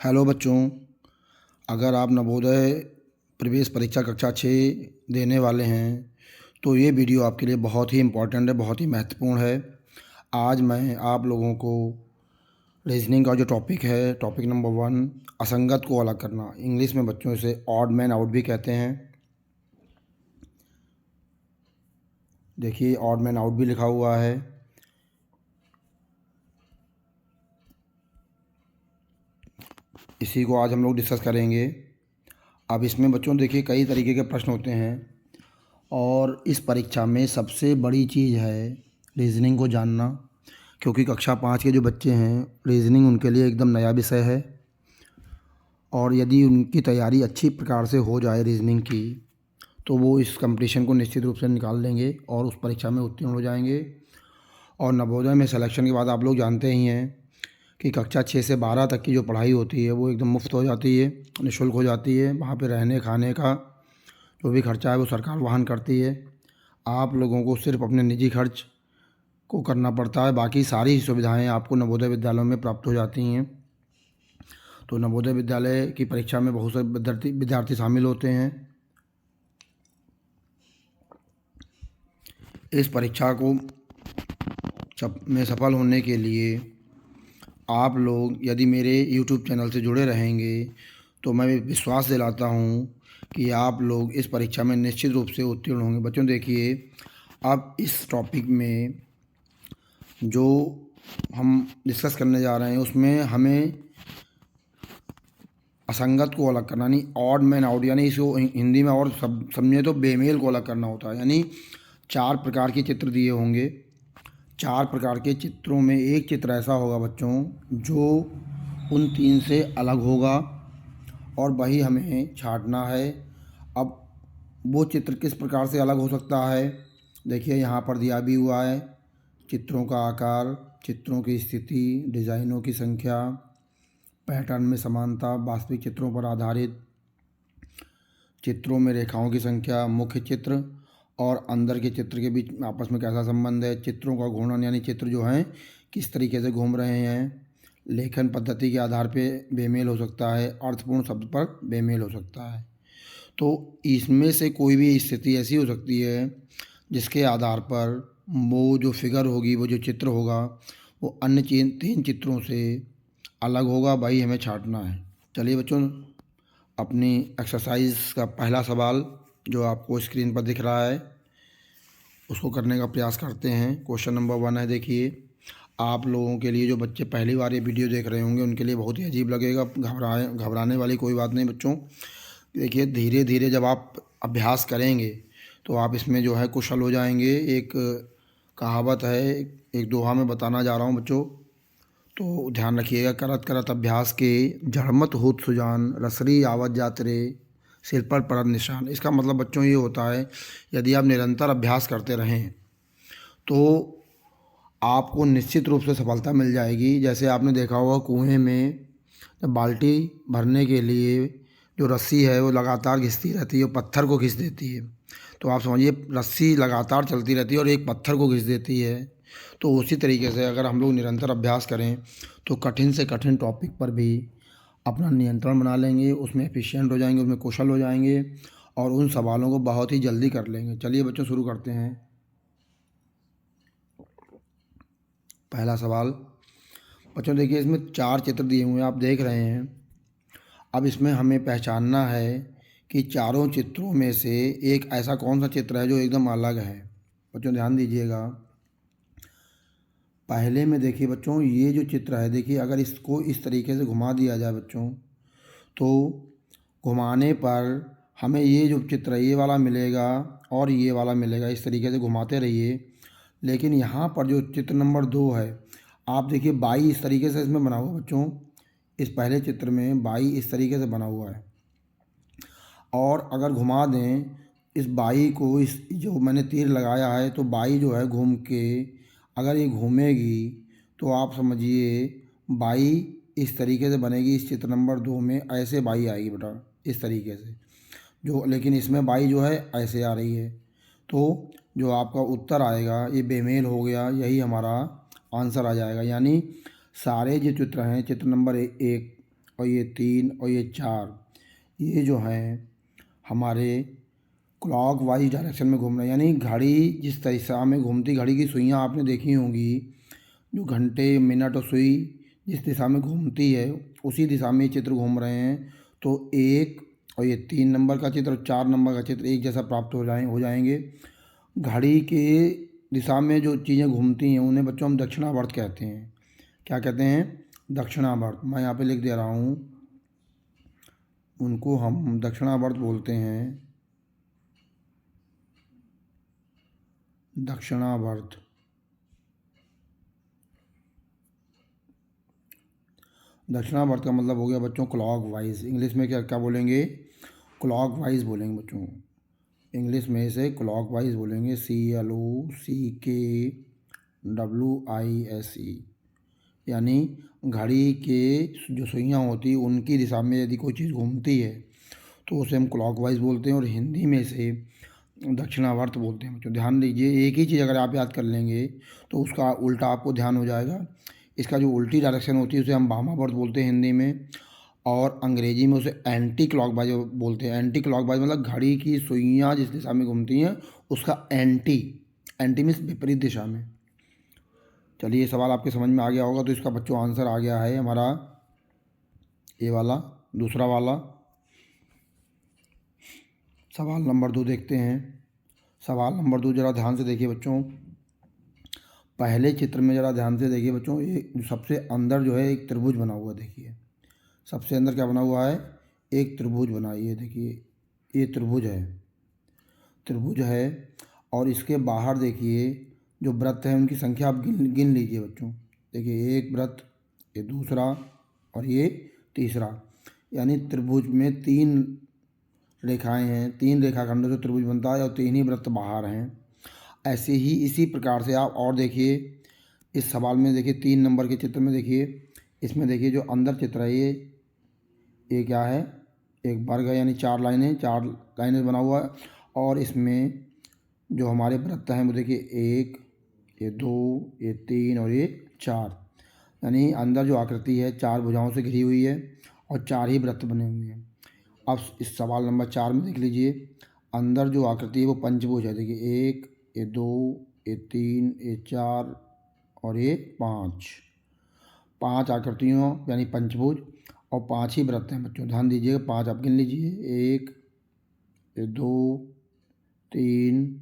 Hello बच्चों, अगर आप नवोदय प्रवेश परीक्षा कक्षा 6 देने वाले हैं तो ये वीडियो आपके लिए बहुत ही इम्पोर्टेंट है, बहुत ही महत्वपूर्ण है। आज मैं आप लोगों को रीजनिंग का जो टॉपिक है, टॉपिक नंबर 1, असंगत को अलग करना, इंग्लिश में बच्चों इसे ऑड मैन आउट भी कहते हैं। देखिए ऑड मैन आउट भी लिखा हुआ है। इसी को आज हम लोग डिस्कस करेंगे। अब इसमें बच्चों देखिए कई तरीके के प्रश्न होते हैं और इस परीक्षा में सबसे बड़ी चीज़ है रीजनिंग को जानना, क्योंकि कक्षा 5 के जो बच्चे हैं रीजनिंग उनके लिए एकदम नया विषय है। और यदि उनकी तैयारी अच्छी प्रकार से हो जाए रीजनिंग की तो वो इस कंपटीशन को निश्चित रूप से निकाल लेंगे और उस परीक्षा में उत्तीर्ण हो जाएंगे। और नवोदय में सिलेक्शन के बाद आप लोग जानते ही हैं कि कक्षा 6 से 12 तक की जो पढ़ाई होती है वो एकदम मुफ्त हो जाती है, निःशुल्क हो जाती है। वहाँ पे रहने खाने का जो भी खर्चा है वो सरकार वहन करती है। आप लोगों को सिर्फ अपने निजी खर्च को करना पड़ता है, बाकी सारी सुविधाएं आपको नवोदय विद्यालयों में प्राप्त हो जाती हैं। तो नवोदय विद्यालय की परीक्षा में बहुत से विद्यार्थी शामिल होते हैं। इस परीक्षा को में सफल होने के लिए आप लोग यदि मेरे YouTube चैनल से जुड़े रहेंगे तो मैं विश्वास दिलाता हूँ कि आप लोग इस परीक्षा में निश्चित रूप से उत्तीर्ण होंगे। बच्चों देखिए, अब इस टॉपिक में जो हम डिस्कस करने जा रहे हैं उसमें हमें असंगत को अलग करना, यानी ऑड मैन आउट, यानी इसको हिंदी में और समझे तो बेमेल को अलग करना होता है। यानी 4 प्रकार के चित्र दिए होंगे। 4 प्रकार के चित्रों में एक चित्र ऐसा होगा बच्चों जो उन 3 से अलग होगा और वही हमें छांटना है। अब वो चित्र किस प्रकार से अलग हो सकता है, देखिए यहाँ पर दिया भी हुआ है। चित्रों का आकार, चित्रों की स्थिति, डिज़ाइनों की संख्या, पैटर्न में समानता, वास्तविक चित्रों पर आधारित, चित्रों में रेखाओं की संख्या, मुख्य चित्र और अंदर के चित्र के बीच आपस में कैसा संबंध है, चित्रों का घूर्णन यानी चित्र जो हैं किस तरीके से घूम रहे हैं, लेखन पद्धति के आधार पे बेमेल हो सकता है, अर्थपूर्ण शब्द पर बेमेल हो सकता है। तो इसमें से कोई भी स्थिति ऐसी हो सकती है जिसके आधार पर वो जो फिगर होगी, वो जो चित्र होगा वो अन्य 3 चित्रों से अलग होगा, वही हमें छांटना है। चलिए बच्चों, अपनी एक्सरसाइज का पहला सवाल जो आपको स्क्रीन पर दिख रहा है उसको करने का प्रयास करते हैं। क्वेश्चन नंबर 1 है। देखिए, आप लोगों के लिए जो बच्चे पहली बार ये वीडियो देख रहे होंगे उनके लिए बहुत ही अजीब लगेगा। घबराने वाली कोई बात नहीं बच्चों। देखिए धीरे धीरे जब आप अभ्यास करेंगे तो आप इसमें जो है कुशल हो जाएंगे। एक कहावत है, एक दोहा में बताना जा रहा हूँ बच्चों, तो ध्यान रखिएगा। करत करत अभ्यास के जड़मत होत सुजान, रसरी आवत जात रे, सिर पर पड़त निशान। इसका मतलब बच्चों ये होता है, यदि आप निरंतर अभ्यास करते रहें तो आपको निश्चित रूप से सफलता मिल जाएगी। जैसे आपने देखा होगा कुएं में जब बाल्टी भरने के लिए जो रस्सी है वो लगातार घिसती रहती है, वो पत्थर को घिस देती है। तो आप समझिए रस्सी लगातार चलती रहती है और एक पत्थर को घिस देती है। तो उसी तरीके से अगर हम लोग निरंतर अभ्यास करें तो कठिन से कठिन टॉपिक पर भी अपना नियंत्रण बना लेंगे, उसमें एफिशिएंट हो जाएंगे, उसमें कुशल हो जाएंगे और उन सवालों को बहुत ही जल्दी कर लेंगे। चलिए बच्चों शुरू करते हैं। पहला सवाल बच्चों देखिए, इसमें 4 चित्र दिए हुए हैं, आप देख रहे हैं। अब इसमें हमें पहचानना है कि चारों चित्रों में से एक ऐसा कौन सा चित्र है जो एकदम अलग है। बच्चों ध्यान दीजिएगा। पहले में देखिए बच्चों, ये जो चित्र है, देखिए अगर इसको इस तरीके से घुमा दिया जाए बच्चों तो घुमाने पर हमें ये जो चित्र है ये वाला मिलेगा और ये वाला मिलेगा। इस तरीके से घुमाते रहिए। लेकिन यहाँ पर जो चित्र नंबर 2 है, आप देखिए बाई इस तरीके से इसमें बना हुआ बच्चों। इस पहले चित्र में बाई इस तरीके से बना हुआ है और अगर घुमा दें इस बाई को, इस जो मैंने तीर लगाया है, तो बाई जो है घूम के अगर ये घूमेगी तो आप समझिए बाई इस तरीके से बनेगी। इस चित्र नंबर 2 में ऐसे बाई आएगी बेटा, इस तरीके से जो, लेकिन इसमें बाई जो है ऐसे आ रही है। तो जो आपका उत्तर आएगा ये बेमेल हो गया, यही हमारा आंसर आ जाएगा। यानी सारे जो चित्र हैं, चित्र नंबर 1 और ये 3 और ये 4, ये जो हैं हमारे क्लॉक वाइज डायरेक्शन में घूम रहे हैं। यानी घड़ी जिस दिशा में घूमती, घड़ी की सुइयाँ आपने देखी होंगी, जो घंटे मिनट और सुई जिस दिशा में घूमती है उसी दिशा में ये चित्र घूम रहे हैं। तो 1 और ये 3 नंबर का चित्र और 4 नंबर का चित्र एक जैसा प्राप्त हो जाएंगे। घड़ी के दिशा में जो चीज़ें घूमती हैं उन्हें बच्चों हम दक्षिणावर्त कहते हैं। क्या कहते हैं? दक्षिणावर्त। मैं यहाँ पे लिख दे रहा हूँ, उनको हम दक्षिणावर्त बोलते हैं। दक्षिणावर्त। दक्षिणावर्त का मतलब हो गया बच्चों क्लॉक वाइज। इंग्लिश में क्या क्या बोलेंगे? क्लॉक वाइज बोलेंगे बच्चों। इंग्लिश में इसे क्लॉक वाइज बोलेंगे, CLOCKWISE। यानी घड़ी के जो सुइयाँ होती उनकी दिशा में यदि कोई चीज़ घूमती है तो उसे हम क्लॉक वाइज बोलते हैं, और हिंदी में इसे दक्षिणावर्त बोलते हैं बच्चों। ध्यान दीजिए, एक ही चीज़ अगर आप याद कर लेंगे तो उसका उल्टा आपको ध्यान हो जाएगा। इसका जो उल्टी डायरेक्शन होती है उसे हम वामावर्त बोलते हैं हिंदी में, और अंग्रेजी में उसे एंटी क्लॉकवाइज बोलते हैं। एंटी क्लॉकवाइज मतलब घड़ी की सुइयाँ जिस दिशा में घूमती हैं उसका एंटी, एंटी मीन्स विपरीत दिशा में। चलिए, ये सवाल आपके समझ में आ गया होगा। तो इसका बच्चों आंसर आ गया है हमारा ये वाला, दूसरा वाला। सवाल नंबर 2 देखते हैं। सवाल नंबर 2 ज़रा ध्यान से देखिए बच्चों। पहले चित्र में ज़रा ध्यान से देखिए बच्चों, ये सबसे अंदर जो है एक त्रिभुज बना हुआ, देखिए सबसे अंदर क्या बना हुआ है? एक त्रिभुज बना है। ये देखिए, ये त्रिभुज है, त्रिभुज है। और इसके बाहर देखिए जो वृत्त हैं उनकी संख्या आप गिन गिन लीजिए बच्चों। देखिए, एक वृत्त, ये दूसरा और ये तीसरा। यानी त्रिभुज में 3 रेखाएं हैं, 3 रेखाखंडों से त्रिभुज बनता है और 3 ही वृत्त बाहर हैं। ऐसे ही इसी प्रकार से आप और देखिए इस सवाल में, देखिए 3 नंबर के चित्र में देखिए, इसमें देखिए जो अंदर चित्र है ये क्या है? एक वर्ग है, यानी 4 लाइनें, 4 लाइनें बना हुआ है। और इसमें जो हमारे वृत्त हैं वो देखिए 1, ये 2, ये 3 और ये 4। यानी अंदर जो आकृति है 4 भुजाओं से घिरी हुई है और 4 ही वृत्त बने हुए हैं। अब इस सवाल नंबर 4 में देख लीजिए, अंदर जो आकृति है वो पंचभुज है। देखिए 1, ये 2, ये 3, ये 4 और ये 5। 5 आकृतियों यानी पंचभुज और 5 ही वृत्त हैं बच्चों। ध्यान दीजिएगा, 5 आप गिन लीजिए, 1, ये 2, 3,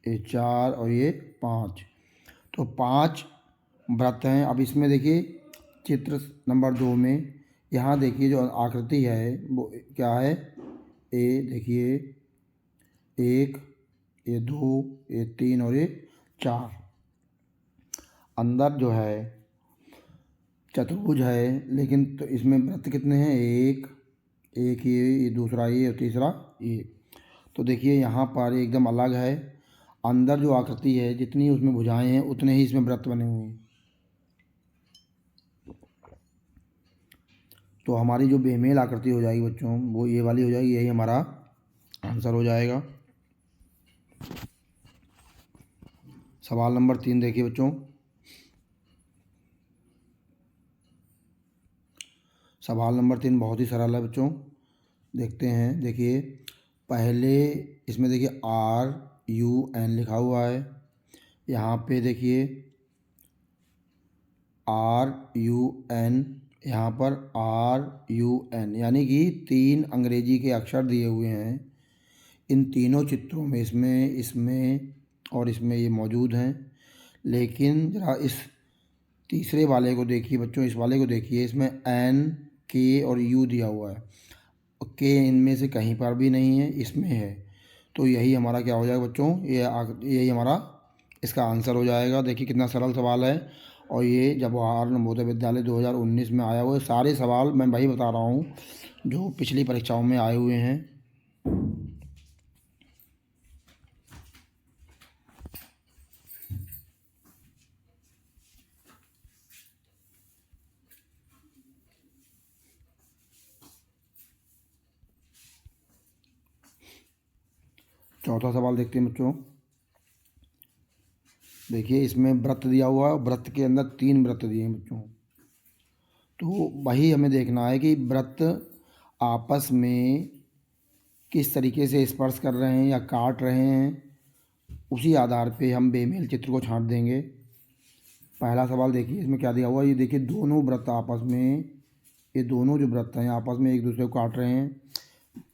ये 4 और ये 5। तो 5 वृत्त हैं। अब इसमें देखिए चित्र नंबर 2 में, यहाँ देखिए जो आकृति है वो क्या है? देखिए 1, ये 2, ये 3 और ये 4। अंदर जो है चतुर्भुज है, लेकिन तो इसमें वृत्त कितने हैं? एक ये दूसरा ये और तीसरा ये। तो देखिए यहाँ पर एकदम अलग है। अंदर जो आकृति है जितनी उसमें भुजाएं हैं उतने ही इसमें वृत्त बने हुए हैं। तो हमारी जो बेमेल आकृति हो जाएगी बच्चों वो ये वाली हो जाएगी। यही हमारा आंसर हो जाएगा। सवाल नंबर 3 देखिए बच्चों। सवाल नंबर 3 बहुत ही सरल है बच्चों, देखते हैं। देखिए पहले इसमें देखिए RUN लिखा हुआ है। यहाँ पे देखिए RUN, यहाँ पर RUN, यानी कि 3 अंग्रेजी के अक्षर दिए हुए हैं। इन तीनों चित्रों में इसमें और इसमें ये मौजूद हैं। लेकिन ज़रा इस तीसरे वाले को देखिए बच्चों, इस वाले को देखिए, इसमें N, K और U दिया हुआ है। K इनमें से कहीं पर भी नहीं है, इसमें है। तो यही हमारा क्या हो जाएगा बच्चों? यही हमारा इसका आंसर हो जाएगा। देखिए कितना सरल सवाल है। और ये जवाहर नवोदय विद्यालय 2019 में आया हुआ है। सारे सवाल मैं वही बता रहा हूँ जो पिछली परीक्षाओं में आए हुए हैं। चौथा सवाल देखते हैं बच्चों। देखिए इसमें वृत्त दिया हुआ है, वृत्त के अंदर 3 वृत्त दिए हैं बच्चों। तो वही हमें देखना है कि वृत्त आपस में किस तरीके से स्पर्श कर रहे हैं या काट रहे हैं, उसी आधार पे हम बेमेल चित्र को छांट देंगे। पहला सवाल देखिए, इसमें क्या दिया हुआ, ये देखिए दोनों वृत्त आपस में, ये दोनों जो वृत्त हैं आपस में एक दूसरे को काट रहे हैं।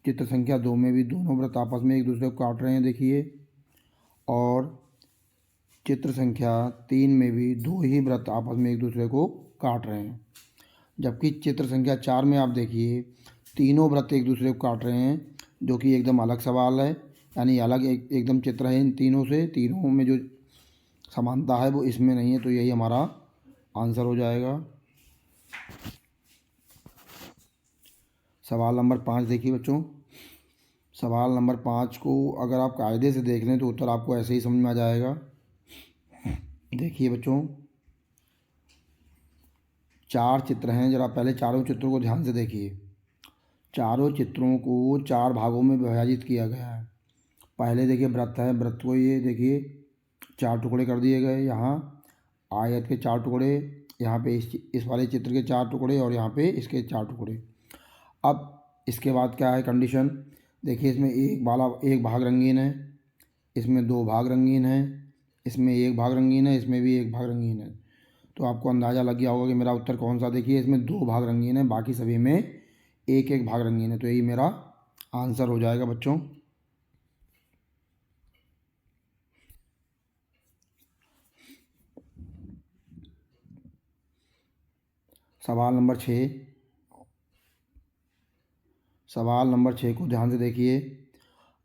चित्र संख्या 2 में भी दोनों वृत्त आपस में एक दूसरे को काट रहे हैं देखिए, और चित्र संख्या 3 में भी दो ही वृत्त आपस में एक दूसरे को काट रहे हैं। जबकि चित्र संख्या 4 में आप देखिए तीनों वृत्त एक दूसरे को काट रहे हैं, जो कि एकदम अलग सवाल है, यानी अलग एकदम चित्र है इन तीनों से। तीनों में जो समानता है वो इसमें नहीं है, तो यही हमारा आंसर हो जाएगा। सवाल नंबर 5 देखिए बच्चों। सवाल नंबर 5 को अगर आप कायदे से देख लें तो उत्तर आपको ऐसे ही समझ में आ जाएगा। देखिए बच्चों, 4 चित्र हैं, जरा पहले चारों चित्रों को ध्यान से देखिए। चारों चित्रों को 4 भागों में विभाजित किया गया है। पहले देखिए वृत्त है, वृत्त को ये देखिए 4 टुकड़े कर दिए गए। यहाँ आयत के 4 टुकड़े, यहाँ पे इस वाले चित्र के 4 टुकड़े, और यहाँ पे इसके 4 टुकड़े। अब इसके बाद क्या है कंडीशन, देखिए इसमें एक भाग रंगीन है, इसमें 2 भाग रंगीन है, इसमें 1 भाग रंगीन है, इसमें भी 1 भाग रंगीन है। तो आपको अंदाज़ा लग गया होगा कि मेरा उत्तर कौन सा। देखिए इसमें 2 भाग रंगीन है, बाकी सभी में 1 भाग रंगीन है, तो यही मेरा आंसर हो जाएगा बच्चों। सवाल नंबर 6। सवाल नंबर 6 को ध्यान से देखिए।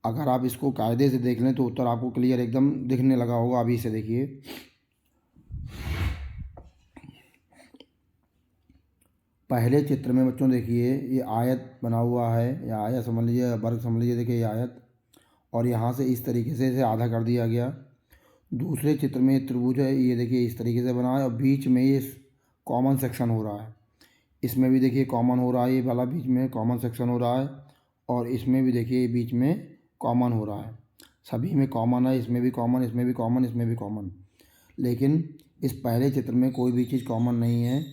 अगर आप इसको कायदे से देख लें तो उत्तर आपको क्लियर एकदम दिखने लगा होगा। अभी से देखिए, पहले चित्र में बच्चों देखिए ये आयत बना हुआ है, या आयत समझ लीजिए, वर्ग समझ लीजिए। देखिए ये आयत, और यहाँ से इस तरीके से इसे आधा कर दिया गया। दूसरे चित्र में ये त्रिभुज है, ये देखिए इस तरीके से बना है, और बीच में ये कॉमन सेक्शन हो रहा है। इसमें भी देखिए कॉमन हो रहा है, ये वाला बीच में कॉमन सेक्शन हो रहा है, और इसमें भी देखिए बीच में कॉमन हो रहा है। सभी में कॉमन है, इसमें भी कॉमन, इसमें भी कॉमन, इसमें भी कॉमन। लेकिन इस पहले चित्र में कोई भी चीज़ कॉमन नहीं है।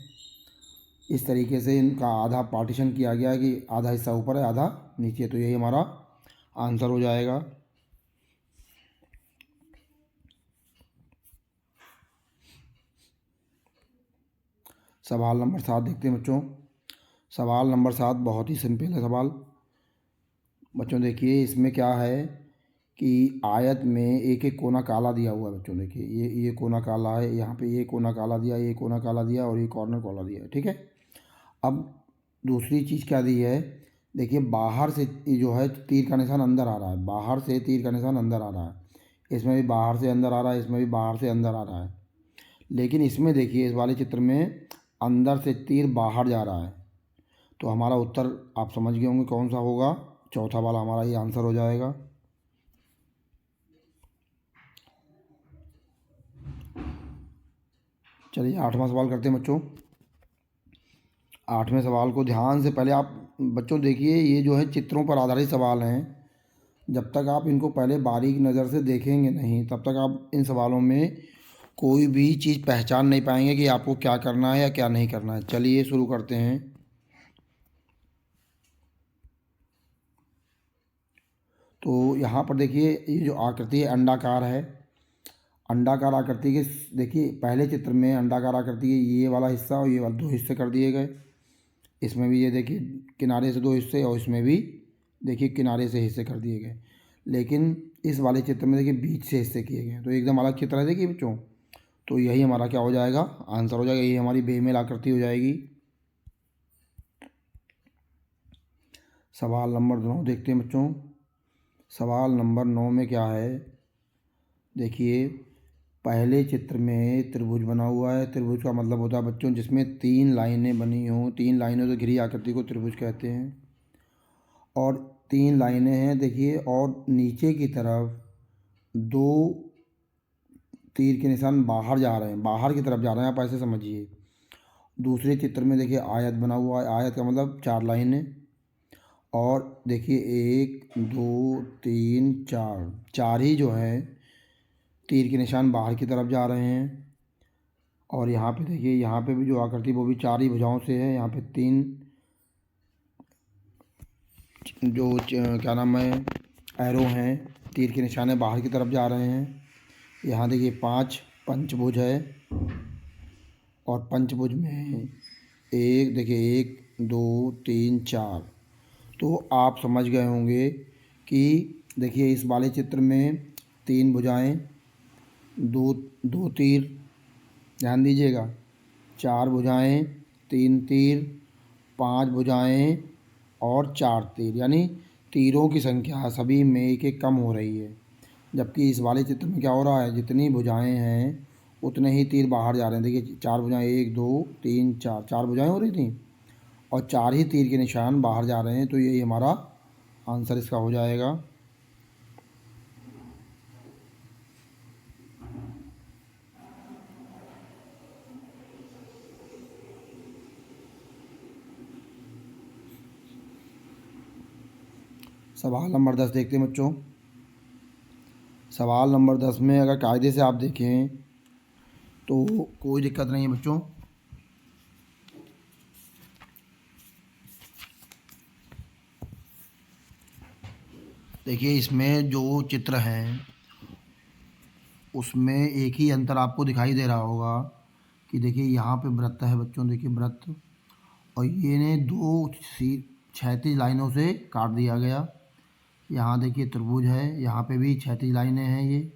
इस तरीके से इनका आधा पार्टीशन किया गया कि आधा हिस्सा ऊपर है, आधा नीचे, तो यही हमारा आंसर हो जाएगा। सवाल नंबर 7 देखते हैं बच्चों। सवाल नंबर 7 बहुत ही सिंपल है सवाल। बच्चों देखिए इसमें क्या है कि आयत में एक एक कोना काला दिया हुआ है। बच्चों देखिए ये कोना काला है, यहाँ पे ये कोना काला दिया, ये कोना काला दिया, और ये कॉर्नर काला दिया है, ठीक है। अब दूसरी चीज़ क्या दी है, देखिए बाहर से ये जो है तीर का निशान अंदर आ रहा है, बाहर से तीर का निशान अंदर आ रहा है। इसमें भी बाहर से अंदर आ रहा है, इसमें भी बाहर से अंदर आ रहा है। लेकिन इसमें देखिए इस वाले चित्र में अंदर से तीर बाहर जा रहा है। तो हमारा उत्तर आप समझ गए होंगे कौन सा होगा। चौथा वाला हमारा ये आंसर हो जाएगा। चलिए 8वां सवाल करते हैं बच्चों। 8वें सवाल को ध्यान से पहले आप बच्चों देखिए, ये जो है चित्रों पर आधारित सवाल हैं। जब तक आप इनको पहले बारीक नज़र से देखेंगे नहीं, तब तक आप इन सवालों में कोई भी चीज़ पहचान नहीं पाएंगे कि आपको क्या करना है या क्या नहीं करना है। चलिए शुरू करते हैं। तो यहाँ पर देखिए ये जो आकृति है अंडाकार है। अंडाकार आकृति के देखिए पहले चित्र में अंडाकार आकृति के ये वाला हिस्सा और ये वाला 2 हिस्से कर दिए गए। इसमें भी ये देखिए किनारे से 2 हिस्से, और इसमें भी देखिए किनारे से हिस्से कर दिए गए। लेकिन इस वाले चित्र में देखिए बीच से हिस्से किए गए, तो एकदम अलग चित्र है देखिए बच्चों। तो यही हमारा क्या हो जाएगा, आंसर हो जाएगा। यही हमारी बेमेल आकृति हो जाएगी। सवाल नंबर 9 देखते हैं बच्चों। सवाल नंबर 9 में क्या है, देखिए पहले चित्र में त्रिभुज बना हुआ है। त्रिभुज का मतलब होता है बच्चों जिसमें 3 लाइनें बनी हों। 3 लाइनों से घिरी आकृति को त्रिभुज कहते हैं। और 3 लाइनें हैं देखिए, और नीचे की तरफ 2 तीर के निशान बाहर जा रहे हैं, बाहर की तरफ जा रहे हैं, आप ऐसे समझिए। दूसरे चित्र में देखिए आयत बना हुआ है। आयत का मतलब 4 लाइनें, और देखिए 1 2 3 4 ही जो है तीर के निशान बाहर की तरफ जा रहे हैं। और यहाँ पे देखिए, यहाँ पे भी जो आकृति वो भी 4 ही भुजाओं से है। यहाँ पे 3 जो क्या नाम है, एरो हैं, तीर के निशाने बाहर की तरफ जा रहे हैं। यहाँ देखिए 5 पंचभुज है, और पंचभुज में एक देखिए 1 2 3 4। तो आप समझ गए होंगे कि देखिए इस वाले चित्र में 3 भुजाएं, दो दो तीर, ध्यान दीजिएगा, 4 भुजाएं, 3 तीर, 5 भुजाएं और 4 तीर, यानी तीरों की संख्या सभी में एक एक कम हो रही है। जबकि इस वाले चित्र में क्या हो रहा है, जितनी भुजाएं हैं उतने ही तीर बाहर जा रहे हैं। देखिए 4 भुजाएं, 1 2 3 4, 4 भुजाएं हो रही थी और 4 ही तीर के निशान बाहर जा रहे हैं। तो यही हमारा आंसर इसका हो जाएगा। सवाल नंबर 10 देखते हैं बच्चों। सवाल नंबर 10 में अगर कायदे से आप देखें तो कोई दिक्कत नहीं है बच्चों। देखिए इसमें जो चित्र हैं उसमें एक ही अंतर आपको दिखाई दे रहा होगा कि देखिए यहाँ पे वृत्त है बच्चों, देखिए वृत्त, और ये ने 2 क्षैतिज लाइनों से काट दिया गया। यहाँ देखिए त्रिभुज है, यहाँ पे भी क्षैतिज लाइनें हैं, ये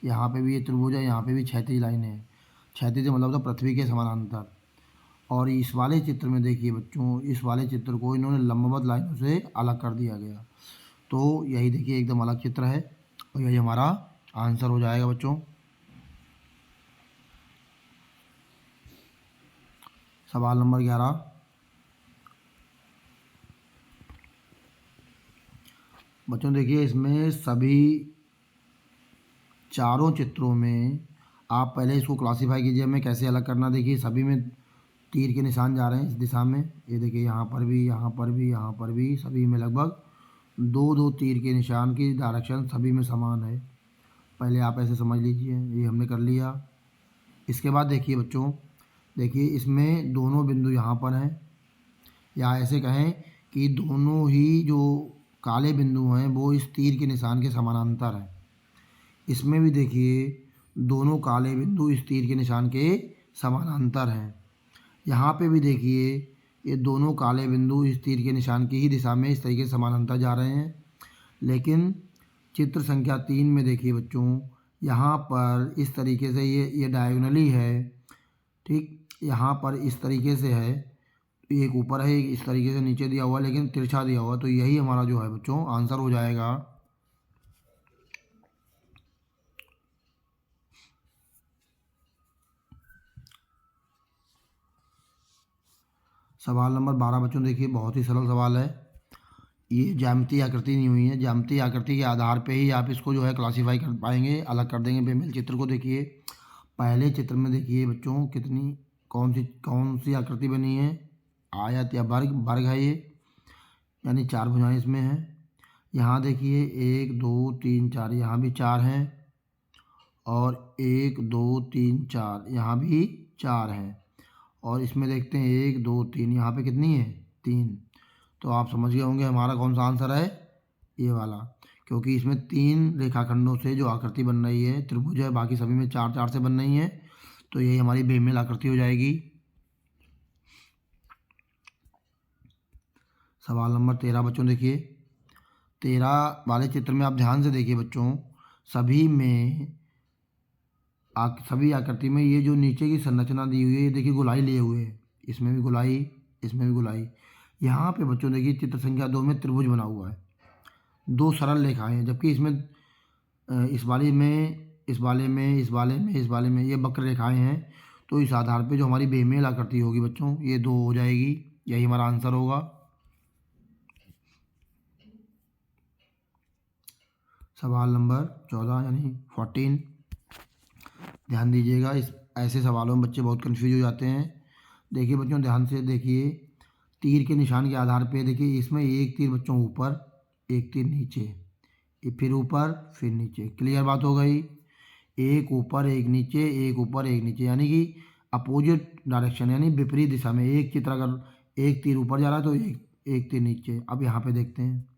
यहाँ पे भी ये त्रिभुज है, यहाँ पे भी क्षैतिज लाइनें हैं। क्षैतिज मतलब तो पृथ्वी के समानांतर। और इस वाले चित्र में देखिए बच्चों, इस वाले चित्र को इन्होंने लंबवत लाइनों से अलग कर दिया गया। तो यही देखिए एकदम अलग चित्र है और यही हमारा आंसर हो जाएगा बच्चों। सवाल नंबर 11। बच्चों देखिए इसमें सभी चारों चित्रों में आप पहले इसको क्लासीफाई कीजिए हमें कैसे अलग करना। देखिए सभी में तीर के निशान जा रहे हैं इस दिशा में, ये देखिए यहाँ पर भी, यहाँ पर भी, यहाँ पर भी, सभी में लगभग 2-2 तीर के निशान की डायरेक्शन सभी में समान है। पहले आप ऐसे समझ लीजिए, ये हमने कर लिया। इसके बाद देखिए बच्चों, देखिए इसमें दोनों बिंदु यहाँ पर हैं, या ऐसे कहें कि दोनों ही जो काले बिंदु हैं वो इस तीर के निशान के समानांतर हैं। इसमें भी देखिए दोनों काले बिंदु इस तीर के निशान के समानांतर हैं। यहाँ पे भी देखिए ये दोनों काले बिंदु इस तीर के निशान की ही दिशा में इस तरीके से समानांतर जा रहे हैं। लेकिन चित्र संख्या 3 में देखिए बच्चों, यहाँ पर इस तरीके से ये डायगोनली है, ठीक, यहाँ पर इस तरीके से है, एक ऊपर है एक इस तरीके से नीचे दिया हुआ लेकिन तिरछा दिया हुआ। तो यही हमारा जो है बच्चों आंसर हो जाएगा। सवाल नंबर 12 बच्चों देखिए बहुत ही सरल सवाल है। ये ज्यामितीय आकृति नहीं हुई है, ज्यामितीय आकृति के आधार पे ही आप इसको जो है क्लासीफाई कर पाएंगे, अलग कर देंगे बेमेल चित्र को। देखिए पहले चित्र में देखिए बच्चों कितनी कौन सी आकृति बनी है, आयत या वर्ग, वर्ग है ये, यानी 4 भुजाएं इसमें हैं। यहाँ देखिए 1 2 3 4, यहाँ भी 4 हैं, और 1 2 3 4 यहाँ भी 4 हैं। और इसमें देखते हैं 1 2 3, यहाँ पे कितनी है, 3। तो आप समझ गए होंगे हमारा कौन सा आंसर है, ये वाला, क्योंकि इसमें 3 रेखाखंडों से जो आकृति बन रही है त्रिभुज है, बाकी सभी में 4-4 से बन रही है। तो यही हमारी बेमेल आकृति हो जाएगी। सवाल नंबर 13 बच्चों देखिए, 13 वाले चित्र में आप ध्यान से देखिए बच्चों, सभी में सभी आकृति में ये जो नीचे की संरचना दी हुई है, ये देखिए गोलाई लिए हुए है, इसमें भी गोलाई, इसमें भी गोलाई। यहाँ पे बच्चों देखिए चित्र संख्या 2 में त्रिभुज बना हुआ है, 2 सरल रेखाएं हैं, जबकि इसमें इस वाले में, इस वाले में, इस वाले में, इस वाले में ये वक्र रेखाएं हैं। तो इस आधार पे जो हमारी बेमेल आकृति होगी बच्चों, ये 2 हो जाएगी, यही हमारा आंसर होगा। सवाल नंबर 14 यानी 14, ध्यान दीजिएगा, इस ऐसे सवालों में बच्चे बहुत कंफ्यूज हो जाते हैं। देखिए बच्चों ध्यान से देखिए, तीर के निशान के आधार पे देखिए इसमें एक तीर बच्चों ऊपर, एक तीर नीचे, ये फिर ऊपर फिर नीचे, क्लियर बात हो गई। एक ऊपर एक नीचे, एक ऊपर एक नीचे, यानी कि अपोजिट डायरेक्शन यानी विपरीत दिशा में। एक चित्र अगर एक तीर ऊपर जा रहा है तो एक तीर नीचे। अब यहाँ पे देखते हैं,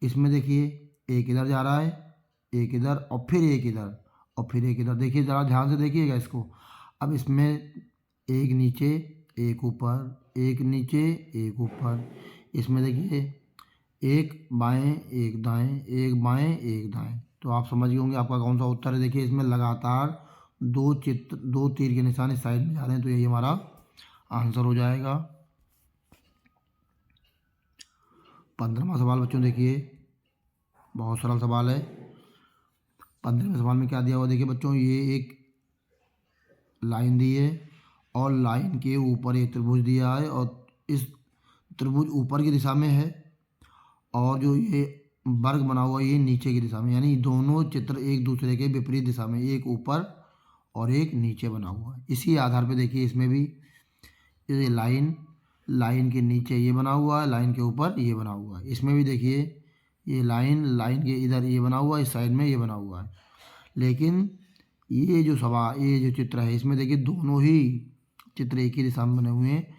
इसमें देखिए एक इधर जा रहा है, एक इधर और फिर एक इधर और फिर एक इधर। देखिए ज़रा ध्यान से देखिएगा इसको। अब इसमें एक नीचे एक ऊपर, एक नीचे एक ऊपर। इसमें देखिए एक बाएं एक दाएं, एक बाएं एक दाएं। तो आप समझ गए होंगे आपका कौन सा उत्तर है। देखिए इसमें लगातार दो तीर के निशान इस साइड में जा रहे हैं, तो यही हमारा आंसर हो जाएगा। 15वां सवाल बच्चों देखिए, बहुत सरल सवाल है। 15वें सवाल में क्या दिया हुआ देखिए बच्चों, ये एक लाइन दी है और लाइन के ऊपर एक त्रिभुज दिया है और इस त्रिभुज ऊपर की दिशा में है और जो ये वर्ग बना हुआ है ये नीचे की दिशा में, यानी दोनों चित्र एक दूसरे के विपरीत दिशा में, एक ऊपर और एक नीचे बना हुआ है। इसी आधार पे देखिए इसमें भी ये लाइन के नीचे ये बना हुआ है, लाइन के ऊपर ये बना हुआ है। इसमें भी देखिए ये लाइन के इधर ये बना हुआ है, इस साइड में ये बना हुआ है। लेकिन ये जो चित्र है इसमें देखिए दोनों ही चित्र एक ही दिशा में बने हुए हैं,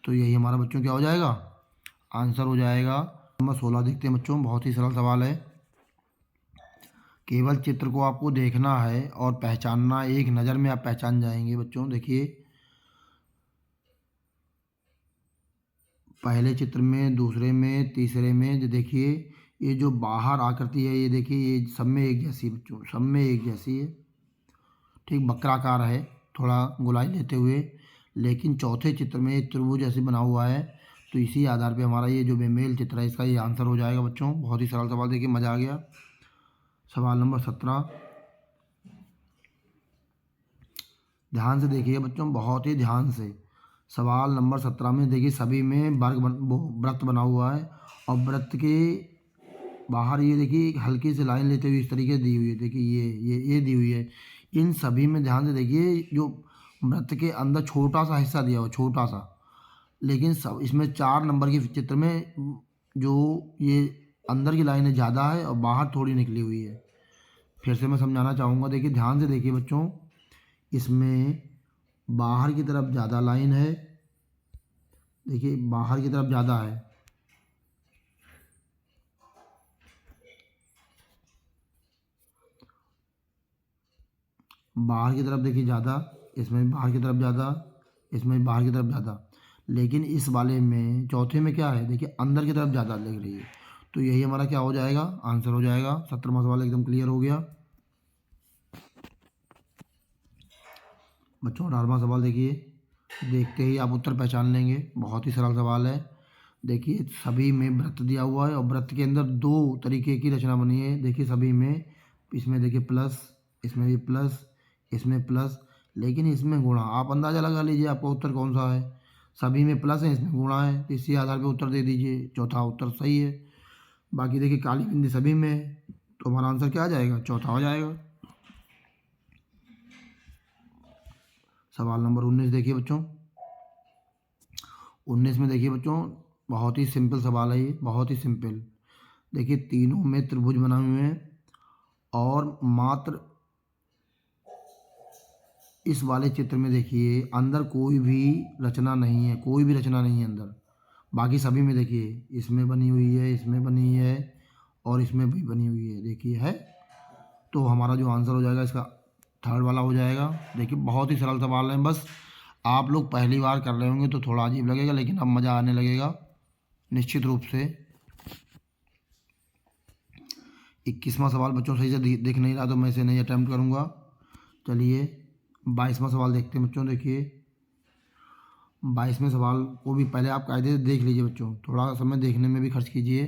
तो यही हमारा बच्चों क्या हो जाएगा, आंसर हो जाएगा। नंबर 16 देखते हैं बच्चों, बहुत ही सरल सवाल है। केवल चित्र को आपको देखना है और पहचानना, एक नज़र में आप पहचान जाएंगे बच्चों। देखिए पहले चित्र में, दूसरे में, तीसरे में, जो देखिए ये जो बाहर आकृति है ये देखिए ये सब में एक जैसी बच्चों, सब में एक जैसी है। ठीक वक्राकार है थोड़ा गोलाई लेते हुए, लेकिन चौथे चित्र में एक त्रिभुज जैसे बना हुआ है। तो इसी आधार पे हमारा ये जो बेमेल चित्र है इसका ये आंसर हो जाएगा बच्चों। बहुत ही सरल सवाल, देखिए मज़ा आ गया। सवाल नंबर 17, ध्यान से देखिए बच्चों, बहुत ही ध्यान से। सवाल नंबर 17 में देखिए सभी में वृत्त बना हुआ है और वृत्त के बाहर ये देखिए एक हल्की सी लाइन लेते हुए इस तरीके से दी हुई है। देखिए ये दी हुई है। इन सभी में ध्यान से देखिए जो वृत्त के अंदर छोटा सा हिस्सा दिया हुआ, छोटा सा, लेकिन सब इसमें 4 नंबर के चित्र में जो ये अंदर की लाइन है ज़्यादा है और बाहर थोड़ी निकली हुई है। फिर से मैं समझाना चाहूँगा, देखिए ध्यान से देखिए बच्चों, इसमें बाहर की तरफ ज़्यादा लाइन है। देखिए बाहर की तरफ ज़्यादा है, बाहर की तरफ देखिए ज़्यादा, इसमें बाहर की तरफ ज़्यादा, इसमें बाहर की तरफ ज़्यादा। लेकिन इस वाले में चौथे में क्या है, देखिए अंदर की तरफ ज़्यादा लग रही है। तो यही हमारा क्या हो जाएगा, आंसर हो जाएगा। 17वां सवाल एकदम क्लियर हो गया बच्चों। 18वां सवाल देखिए, देखते ही आप उत्तर पहचान लेंगे, बहुत ही सरल सवाल है। देखिए सभी में वृत्त दिया हुआ है और वृत्त के अंदर 2 तरीके की रचना बनी है। देखिए सभी में, इसमें देखिए प्लस, इसमें भी प्लस, इसमें प्लस, लेकिन इसमें गुणा। आप अंदाज़ा लगा लीजिए आपका उत्तर कौन सा है। सभी में प्लस है, इसमें गुणा है, तो इसी आधार पर उत्तर दे दीजिए। चौथा उत्तर सही है। बाकी देखिए काली बिंदी सभी में है, तो हमारा आंसर क्या आ जाएगा, चौथा हो जाएगा। सवाल नंबर 19 देखिए बच्चों। 19 में देखिए बच्चों, बहुत ही सिंपल सवाल है ये, बहुत ही सिंपल। देखिए तीनों में त्रिभुज बनाए हुए हैं और मात्र इस वाले चित्र में देखिए अंदर कोई भी रचना नहीं है, कोई भी रचना नहीं है अंदर। बाकी सभी में देखिए इसमें बनी हुई है, इसमें बनी है और इसमें भी बनी हुई है, देखिए है। तो हमारा जो आंसर हो जाएगा इसका थर्ड वाला हो जाएगा। देखिए बहुत ही सरल सवाल है, बस आप लोग पहली बार कर रहे होंगे तो थोड़ा अजीब लगेगा, लेकिन अब मज़ा आने लगेगा निश्चित रूप से। 21वां सवाल बच्चों सही से दिख नहीं रहा तो मैं इसे नहीं अटैम्प्ट करूँगा। चलिए 22वां सवाल देखते हैं बच्चों। देखिए 22वें सवाल को भी पहले आप कायदे से देख लीजिए बच्चों, थोड़ा समय देखने में भी खर्च कीजिए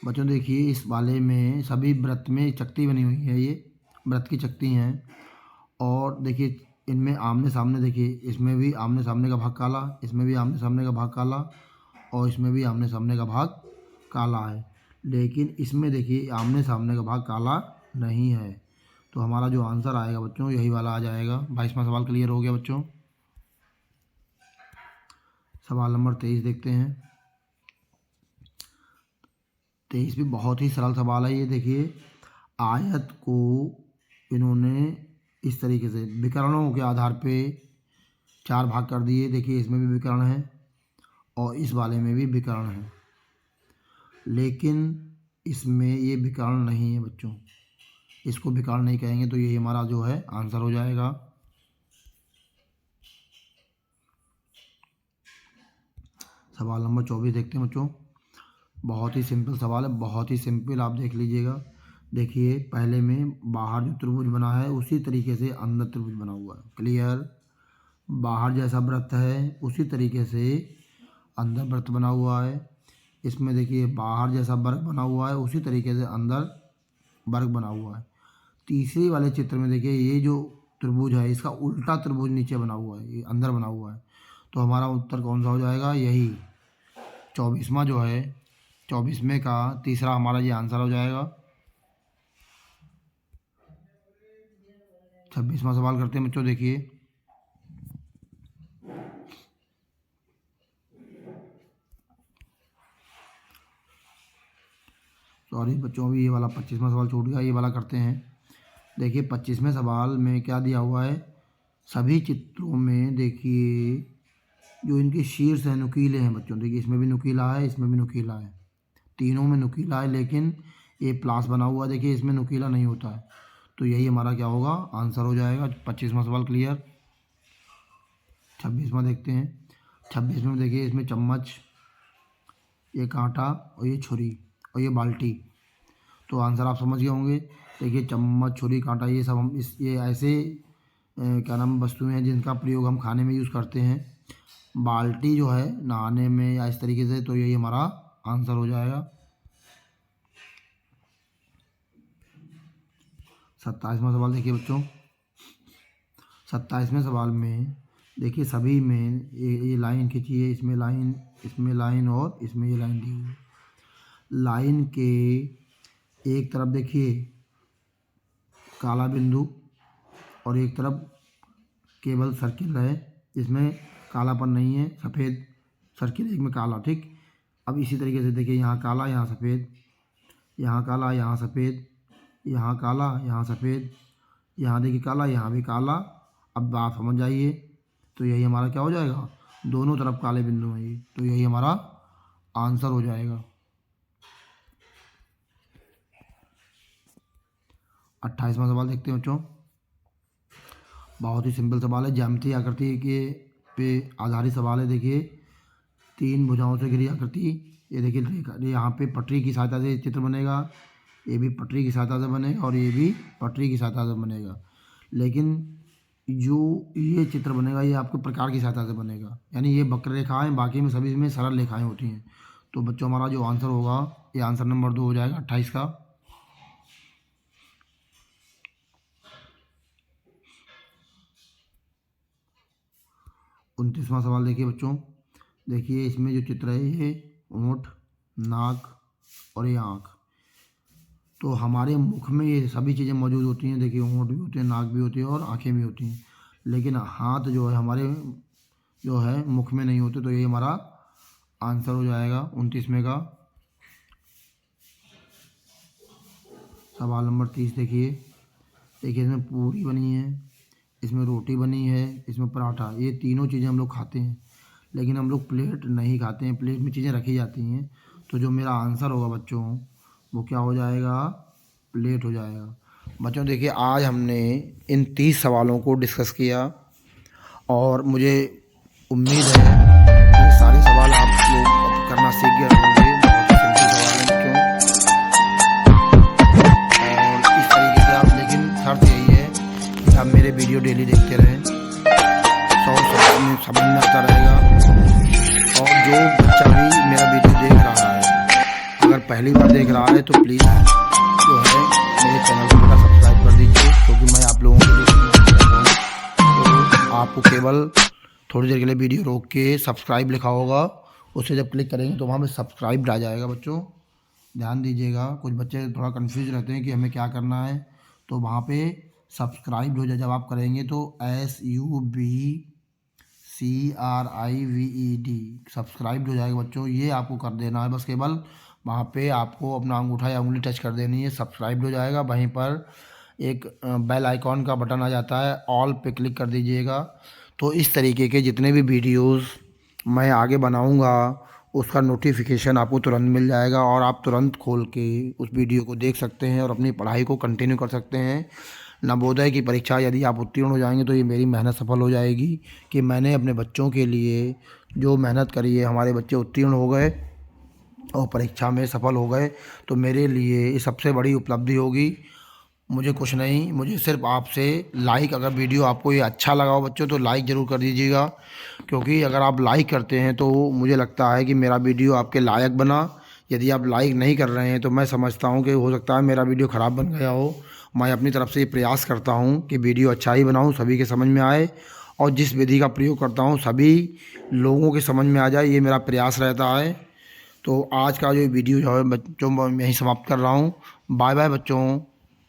बच्चों। देखिए इस वाले में सभी वृत्त में चकती बनी हुई है, ये वृत्त की चकती हैं और देखिए इनमें आमने सामने, देखिए इसमें भी आमने सामने का भाग काला, इसमें भी आमने सामने का भाग काला और इसमें भी आमने सामने का भाग काला है। लेकिन इसमें देखिए आमने सामने का भाग काला नहीं है, तो हमारा जो आंसर आएगा बच्चों यही वाला आ जाएगा। 22वां सवाल क्लियर हो गया बच्चों। सवाल नंबर 23 देखते हैं। 23 भी बहुत ही सरल सवाल है ये। देखिए आयत को इन्होंने इस तरीके से विकर्णों के आधार पे 4 भाग कर दिए। देखिए इसमें भी विकर्ण है और इस वाले में भी विकर्ण है, लेकिन इसमें ये विकर्ण नहीं है बच्चों, इसको विकर्ण नहीं कहेंगे। तो ये हमारा जो है आंसर हो जाएगा। सवाल नंबर 24 देखते हैं बच्चों। बहुत ही सिंपल सवाल है, बहुत ही सिंपल, आप देख लीजिएगा। देखिए पहले में बाहर जो त्रिभुज बना है उसी तरीके से अंदर त्रिभुज बना हुआ है। क्लियर। बाहर जैसा वृत्त है उसी तरीके से अंदर वृत्त बना हुआ है। इसमें देखिए बाहर जैसा वर्ग बना हुआ है उसी तरीके से अंदर वर्ग बना हुआ है। तीसरे वाले चित्र में देखिए ये जो त्रिभुज है इसका उल्टा त्रिभुज नीचे बना हुआ है, ये अंदर बना हुआ है। तो हमारा उत्तर कौन सा हो जाएगा? यही 24वां जो है, 24वें का तीसरा हमारा ये आंसर हो जाएगा। 26वां सवाल करते हैं बच्चों। देखिए सॉरी बच्चों, अभी ये वाला 25वां सवाल छूट गया, ये वाला करते हैं। देखिए 25वें सवाल में क्या दिया हुआ है, सभी चित्रों में देखिए जो इनके शीर्ष है नुकीले हैं बच्चों। देखिए इसमें भी नुकीला है, इसमें भी नुकीला है, तीनों में नुकीला है, लेकिन ये प्लास बना हुआ है, देखिए इसमें नुकीला नहीं होता है। तो यही हमारा क्या होगा? आंसर हो जाएगा। 25वां सवाल क्लियर। 26वां देखते हैं। 26वें में देखिए इसमें चम्मच, ये कांटा और ये छुरी और ये बाल्टी। तो आंसर आप समझ गए होंगे। देखिए चम्मच, छुरी, कांटा, ये सब हम ये ऐसे क्या नाम वस्तुएं हैं जिनका प्रयोग हम खाने में यूज़ करते हैं। बाल्टी जो है नहाने में या इस तरीके से। तो यही हमारा आंसर हो जाएगा। 27वां सवाल देखिए बच्चों। 27वें सवाल में देखिए सभी में ये लाइन खींची है, इसमें लाइन, इसमें लाइन और इसमें ये लाइन दी हुई है। लाइन के एक तरफ देखिए काला बिंदु और एक तरफ केवल सर्किल है, इसमें कालापन नहीं है, सफ़ेद सर्किल, एक में काला। ठीक। अब इसी तरीके से देखिए यहाँ काला, यहाँ सफ़ेद, यहाँ काला, यहाँ सफ़ेद, यहाँ काला, यहाँ सफ़ेद, यहाँ देखिए काला, यहाँ भी काला। अब आप समझ जाइए। तो यही हमारा क्या हो जाएगा? दोनों तरफ काले बिंदु हैं ये। तो यही हमारा आंसर हो जाएगा। 28वां सवाल देखते हैं बच्चों। बहुत ही सिंपल सवाल है, ज्यामितीय आकृति के पे आधारित सवाल है। देखिए 3 भुजाओं से घिरी आकृति, ये देखिए रेखा, ये यहाँ पे पटरी की सहायता से चित्र बनेगा, ये भी पटरी की सहायता से बनेगा और ये भी पटरी की सहायता से बनेगा। लेकिन जो ये चित्र बनेगा ये आपके प्रकार की सहायता से बनेगा, यानी ये वक्र रेखाएं, बाकी में सभी में सरल रेखाएं होती हैं। तो बच्चों हमारा जो आंसर होगा ये आंसर नंबर 2 हो जाएगा 28 का। 29वां सवाल देखिए बच्चों। देखिए इसमें जो चित्र है ये ओंठ, नाक और ये आँख। तो हमारे मुख में ये सभी चीज़ें मौजूद होती हैं। देखिए होंठ भी होते हैं, नाक भी होती है और आंखें भी होती हैं, लेकिन हाथ जो है हमारे जो है मुख में नहीं होते। तो ये हमारा आंसर हो जाएगा 29वें का। सवाल नंबर 30 देखिए। देखिए इसमें पूरी बनी है, इसमें रोटी बनी है, इसमें पराठा, ये तीनों चीज़ें हम लोग खाते हैं, लेकिन हम लोग प्लेट नहीं खाते हैं, प्लेट में चीज़ें रखी जाती हैं। तो जो मेरा आंसर होगा बच्चों वो क्या हो जाएगा? प्लेट हो जाएगा। बच्चों देखिए आज हमने इन 30 सवालों को डिस्कस किया और मुझे उम्मीद है कि सारे सवाल आप लोग अब करना सीख गए होंगे। बहुत ही सिंपल सवाल हैं बच्चों, और इस तरीके से आप, लेकिन शर्त यही है कि आप मेरे वीडियो डेली देखते रहें, 100 समझ में आता रहेगा। और जो बच्चा भी मेरा वीडियो देख रहा है, अगर पहली बार देख रहा है तो प्लीज़ जो है मेरे चैनल को मेरा सब्सक्राइब कर दीजिए, क्योंकि मैं आप लोगों के लिए तो आपको केवल थोड़ी देर के लिए वीडियो रोक के सब्सक्राइब लिखा होगा, उसे जब क्लिक करेंगे तो वहाँ पे सब्सक्राइब आ जाएगा। बच्चों ध्यान दीजिएगा, कुछ बच्चे थोड़ा कंफ्यूज रहते हैं कि हमें क्या करना है। तो वहाँ पे सब्सक्राइब हो जाए जब आप करेंगे तो SUBCRIVED सब्सक्राइब हो जाएगा बच्चों। ये आपको कर देना है बस, केवल वहाँ पे आपको अपना अंगूठा या उंगली टच कर देनी है, सब्सक्राइब हो जाएगा। वहीं पर एक बेल आइकॉन का बटन आ जाता है, ऑल पे क्लिक कर दीजिएगा। तो इस तरीके के जितने भी वीडियोस मैं आगे बनाऊंगा उसका नोटिफिकेशन आपको तुरंत मिल जाएगा और आप तुरंत खोल के उस वीडियो को देख सकते हैं और अपनी पढ़ाई को कंटिन्यू कर सकते हैं। नवोदय की परीक्षा यदि आप उत्तीर्ण हो जाएंगे तो ये मेरी मेहनत सफल हो जाएगी कि मैंने अपने बच्चों के लिए जो मेहनत करी है, हमारे बच्चे उत्तीर्ण हो गए और परीक्षा में सफल हो गए, तो मेरे लिए ये सबसे बड़ी उपलब्धि होगी। मुझे कुछ नहीं, मुझे सिर्फ आपसे लाइक, अगर वीडियो आपको ये अच्छा लगा हो बच्चों तो लाइक ज़रूर कर दीजिएगा, क्योंकि अगर आप लाइक करते हैं तो मुझे लगता है कि मेरा वीडियो आपके लायक बना। यदि आप लाइक नहीं कर रहे हैं तो मैं समझता हूँ कि हो सकता है मेरा वीडियो ख़राब बन गया हो। मैं अपनी तरफ से ये प्रयास करता हूँ कि वीडियो अच्छा ही बनाऊँ, सभी के समझ में आए, और जिस विधि का प्रयोग करता हूँ सभी लोगों के समझ में आ जाए, ये मेरा प्रयास रहता है। तो आज का जो वीडियो जो है बच्चों मैं यहीं समाप्त कर रहा हूँ। बाय बाय बच्चों।